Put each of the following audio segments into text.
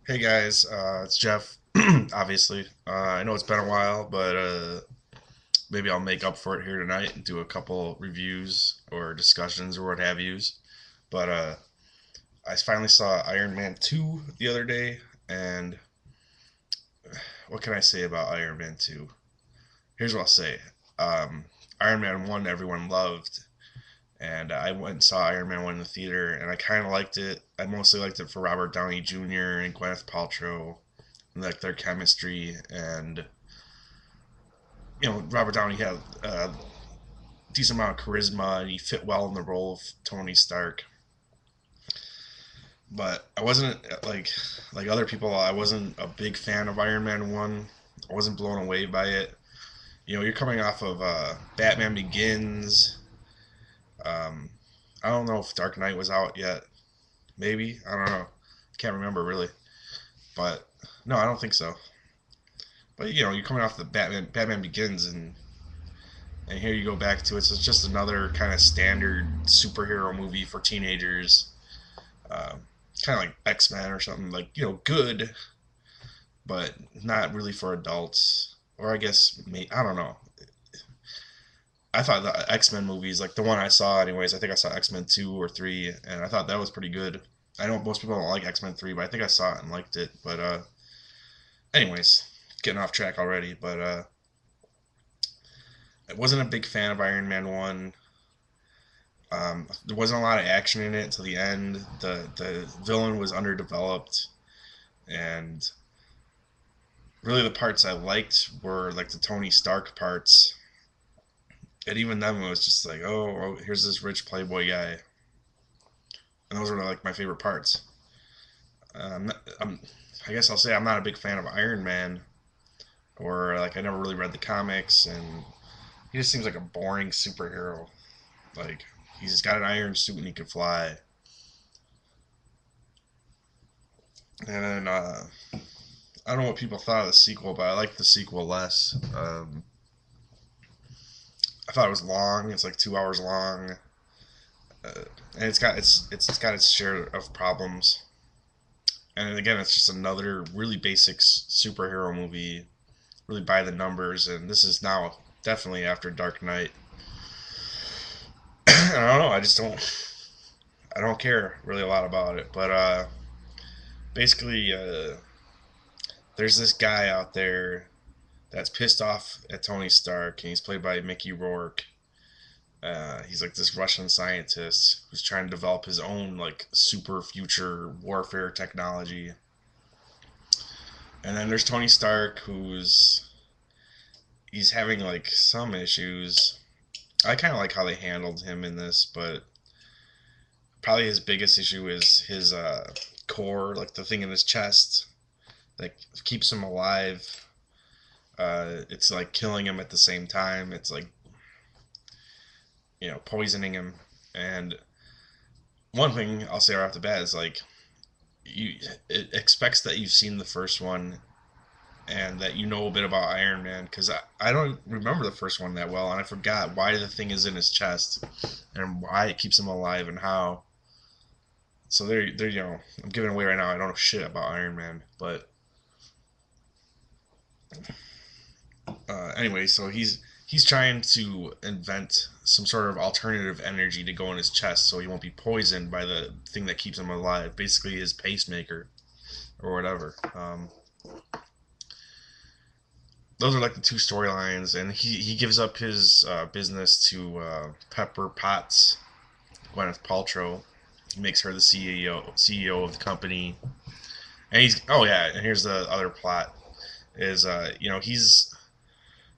Hey guys, it's Jeff. Obviously, I know it's been a while, but maybe I'll make up for it here tonight and do a couple reviews or discussions or what have yous. But I finally saw Iron Man 2 the other day, and what can I say about Iron Man 2? Here's what I'll say. Um, Iron Man 1 everyone loved, and I went and saw Iron Man 1 in the theater, and I kind of liked it. I mostly liked it for Robert Downey Jr. and Gwyneth Paltrow, and like their chemistry, and Robert Downey had a decent amount of charisma, and he fit well in the role of Tony Stark. But I wasn't like other people. I wasn't a big fan of Iron Man 1. I wasn't blown away by it. You're coming off of Batman Begins. Um, I don't know if Dark Knight was out yet. Maybe, I don't know. Can't remember really. But no, I don't think so. But you're coming off the Batman Begins, and here you go back to it. So it's just another kind of standard superhero movie for teenagers, um, kind of like X Men or something. Like good, but not really for adults. Or I guess I don't know. I thought the X Men movies, like the one I saw, anyways. I think I saw X Men 2 or 3, and I thought that was pretty good. I know most people don't like X Men 3, but I think I saw it and liked it. But anyways, getting off track already. But I wasn't a big fan of Iron Man 1. There wasn't a lot of action in it until the end. The villain was underdeveloped, and really the parts I liked were like the Tony Stark parts. And even then, it was just like, oh, here's this rich playboy guy, and those were like my favorite parts. I guess I'll say I'm not a big fan of Iron Man, or like I never really read the comics, and he just seems like a boring superhero. Like he's got an iron suit and he can fly. And then I don't know what people thought of the sequel, but I liked the sequel less. I thought it was long. It's like 2 hours long, and it's got its share of problems. And again, it's just another really basic superhero movie, really by the numbers. And this is now definitely after Dark Knight. I don't know. I don't care really a lot about it. But basically, there's this guy out there that's pissed off at Tony Stark, and he's played by Mickey Rourke. He's like this Russian scientist who's trying to develop his own like super future warfare technology. And then there's Tony Stark, he's having like some issues. I kind of like how they handled him in this, but probably his biggest issue is his core, like the thing in his chest that keeps him alive. It's like killing him at the same time. It's like poisoning him. And one thing I'll say right off the bat is like it expects that you've seen the first one and that you know a bit about Iron Man, because I don't remember the first one that well, and I forgot why the thing is in his chest and why it keeps him alive and how. So there, I'm giving away right now. I don't know shit about Iron Man, but anyway, so he's trying to invent some sort of alternative energy to go in his chest, so he won't be poisoned by the thing that keeps him alive. Basically, his pacemaker or whatever. Those are like the two storylines, and he gives up his business to Pepper Potts, Gwyneth Paltrow. He makes her the CEO of the company, and he's oh yeah, and here's the other plot is he's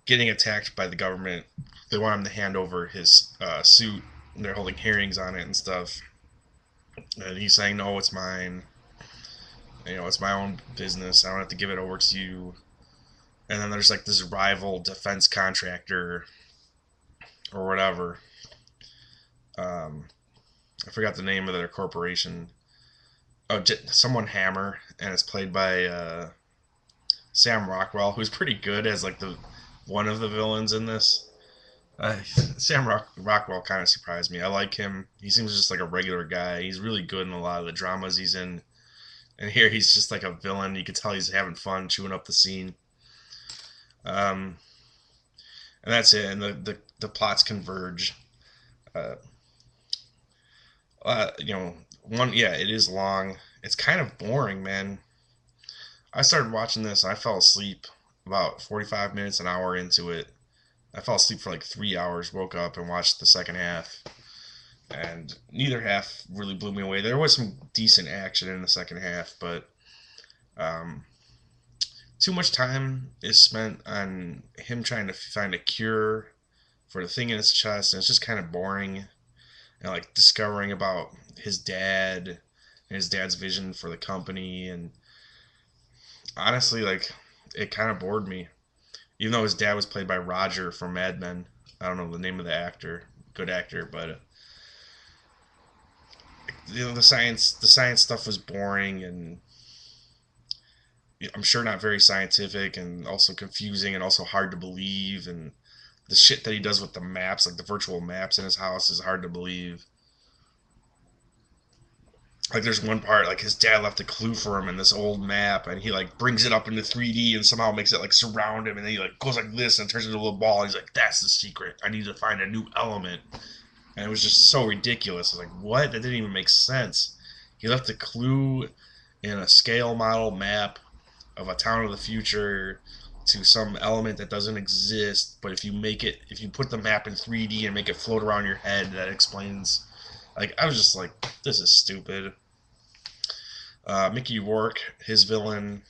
getting attacked by the government. They want him to hand over his suit, and they're holding hearings on it and stuff. And he's saying, "No, it's mine. It's my own business. I don't have to give it over to you." And then there's like this rival defense contractor or whatever. Um, I forgot the name of their corporation. Oh, someone Hammer, and it's played by Sam Rockwell, who's pretty good as like the one of the villains in this. Rockwell kind of surprised me. I like him. He seems just like a regular guy. He's really good in a lot of the dramas he's in, And here he's just like a villain. You can tell he's having fun chewing up the scene. Um, and that's it. And the plots converge. Uh, you know, one, yeah, it is long. It's kind of boring, man. I started watching this. I fell asleep about 45 minutes, an hour into it. I fell asleep for like 3 hours, woke up and watched the second half. And neither half really blew me away. There was some decent action in the second half, but um, too much time is spent on him trying to find a cure for the thing in his chest, and it's just kind of boring. And like discovering about his dad and his dad's vision for the company, and honestly, like it kind of bored me. Even though his dad was played by Roger from Mad Men, I don't know the name of the actor, good actor, but the science stuff was boring, and I'm sure not very scientific, and also confusing, and also hard to believe. And the shit that he does with the maps, like the virtual maps in his house, is hard to believe. Like there's one part, like his dad left a clue for him in this old map, and he like brings it up into 3D and somehow makes it like surround him, and then he like goes like this and turns into a little ball. And he's like, "That's the secret. I need to find a new element." And it was just so ridiculous. I was like, "What? That didn't even make sense." He left a clue in a scale model map of a town of the future to some element that doesn't exist, but if you put the map in 3D and make it float around your head, that explains. Like I was just like, this is stupid. Mickey Rourke, his villain,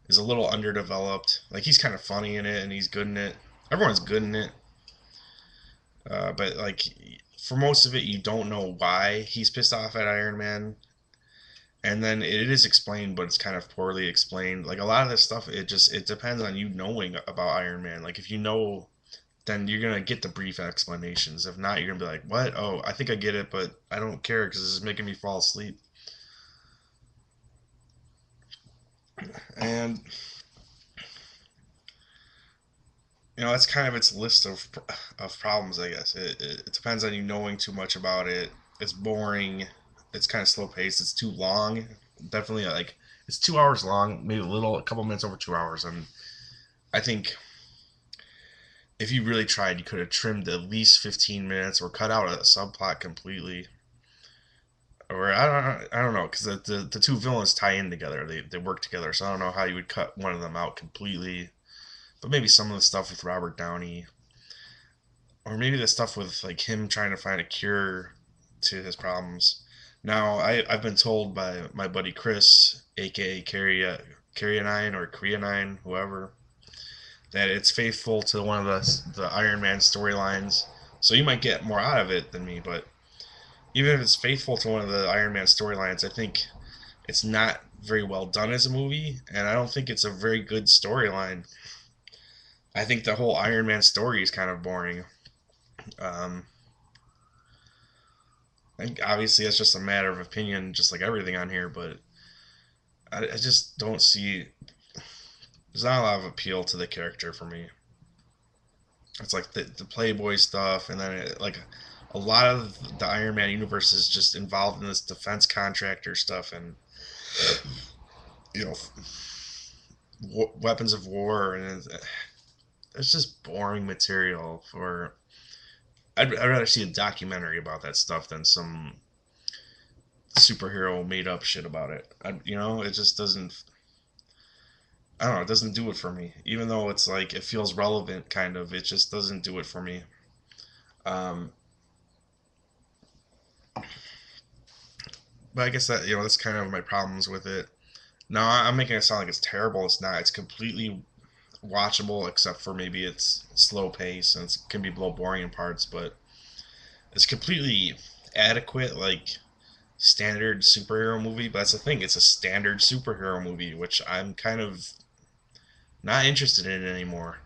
is a little underdeveloped. Like he's kind of funny in it and he's good in it. Everyone's good in it, but like for most of it, you don't know why he's pissed off at Iron Man. And then it is explained, but it's kind of poorly explained. Like a lot of this stuff, it depends on you knowing about Iron Man. Like if you know, then you're gonna get the brief explanations. If not, you're gonna be like, "What? Oh, I think I get it, but I don't care because this is making me fall asleep." And that's kind of its list of problems, I guess. It depends on you knowing too much about it. It's boring. It's kind of slow paced. It's too long. Definitely like it's 2 hours long, maybe a couple minutes over 2 hours. And I think if you really tried, you could have trimmed at least 15 minutes or cut out a subplot completely. Or I don't know, because the two villains tie in together. They work together. So I don't know how you would cut one of them out completely. But maybe some of the stuff with Robert Downey, or maybe the stuff with like him trying to find a cure to his problems. Now I've been told by my buddy Chris, aka Carrie or Korea 9, whoever, that it's faithful to one of the Iron Man storylines. So you might get more out of it than me, but even if it's faithful to one of the Iron Man storylines, I think it's not very well done as a movie, and I don't think it's a very good storyline. I think the whole Iron Man story is kind of boring. Um, I think obviously that's just a matter of opinion, just like everything on here. But I just don't see. There's not a lot of appeal to the character for me. It's like the Playboy stuff, and then like a lot of the Iron Man universe is just involved in this defense contractor stuff, and you know, weapons of war, and it's just boring material for. I'd rather see a documentary about that stuff than some superhero made up shit about it. It just doesn't. I don't know. It doesn't do it for me. Even though it's like it feels relevant, kind of. It just doesn't do it for me. Um, but I guess that that's kind of my problems with it. Now I'm making it sound like it's terrible. It's not. It's completely watchable, except for maybe it's slow pace and it can be a little boring in parts. But it's completely adequate, like standard superhero movie. But that's the thing. It's a standard superhero movie, which I'm kind of not interested in it anymore.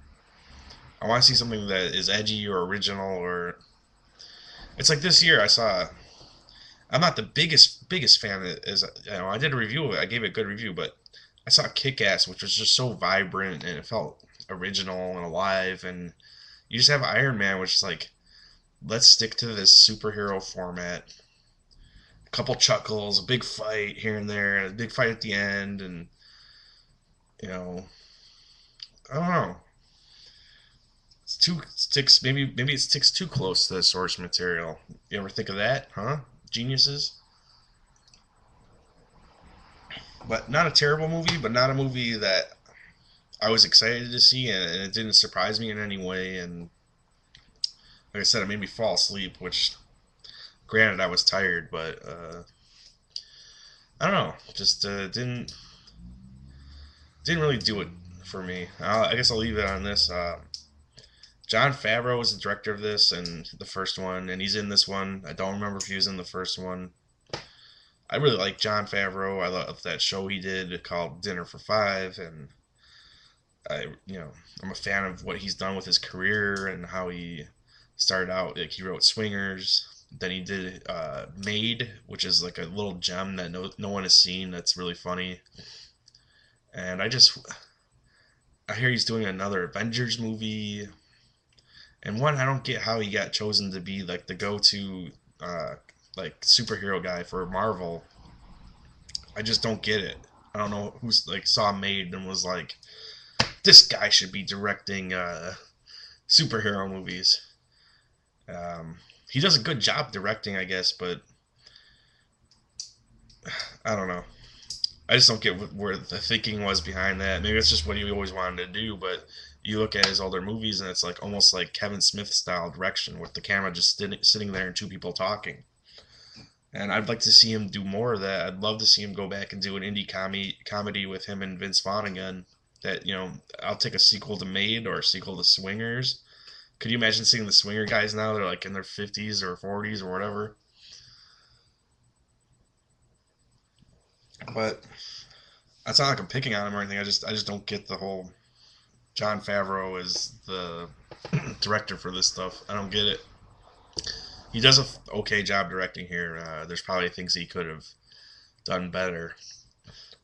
I want to see something that is edgy or original, or it's like this year I saw. I'm not the biggest fan of it. I did a review of it. I gave it a good review, but I saw Kick Ass, which was just so vibrant and it felt original and alive. And you just have Iron Man, which is like, let's stick to this superhero format. a couple chuckles, a big fight here and there, a big fight at the end, and you know, I don't know. It's too sticks. Maybe it sticks too close to the source material. You ever think of that, huh? Geniuses. But not a terrible movie, but not a movie that I was excited to see, and it didn't surprise me in any way. And like I said, it made me fall asleep, which, granted, I was tired, but I don't know, just didn't really do it for me. I guess I'll leave it on this. Jon Favreau was the director of this and the first one, and he's in this one. I don't remember if he was in the first one. I really like Jon Favreau. I love that show he did called Dinner for Five, and I'm a fan of what he's done with his career and how he started out. Like he wrote Swingers, then he did Made, which is like a little gem that no one has seen. That's really funny, and I hear he's doing another Avengers movie, and one I don't get how he got chosen to be like the go-to like superhero guy for Marvel. I just don't get it. I don't know who's like saw Made and was like, this guy should be directing superhero movies. He does a good job directing, I guess, but I don't know. I just don't get where the thinking was behind that. Maybe it's just what he always wanted to do, but you look at his older movies and it's like almost like Kevin Smith style direction with the camera just sitting there and two people talking. And I'd like to see him do more of that. I'd love to see him go back and do an indie comedy with him and Vince Vaughn again. That I'll take a sequel to Made or a sequel to Swingers. Could you imagine seeing the Swinger guys now? They're like in their 50s or 40s or whatever. But it's not like I'm picking on him or anything. I just don't get the whole Jon Favreau is the director for this stuff. I don't get it. He does a okay job directing here. There's probably things he could have done better.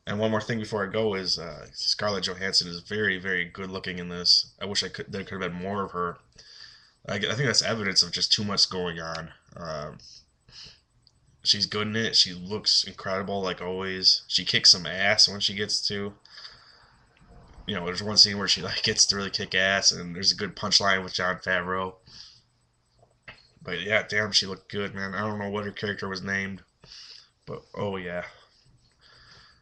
And one more thing before I go is Scarlett Johansson is very, very good looking in this. I wish there could have been more of her. I think that's evidence of just too much going on. She's good in it. She looks incredible, like always. She kicks some ass when she gets to. There's one scene where she like gets to really kick ass, and there's a good punchline with Jon Favreau. But yeah, damn, she looked good, man. I don't know what her character was named, but oh yeah.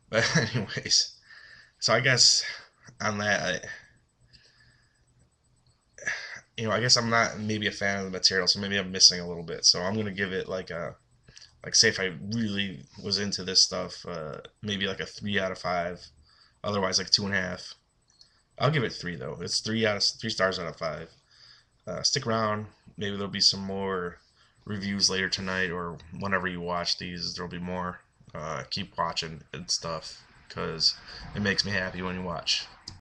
But anyways, so I guess on that, I guess I'm not maybe a fan of the material, so maybe I'm missing a little bit. So I'm gonna give it like say if I really was into this stuff, maybe like a 3 out of 5. Otherwise, like 2.5. I'll give it 3 though. It's 3 stars out of 5. Stick around. Maybe there'll be some more reviews later tonight or whenever you watch these. There'll be more. Keep watching and stuff because it makes me happy when you watch.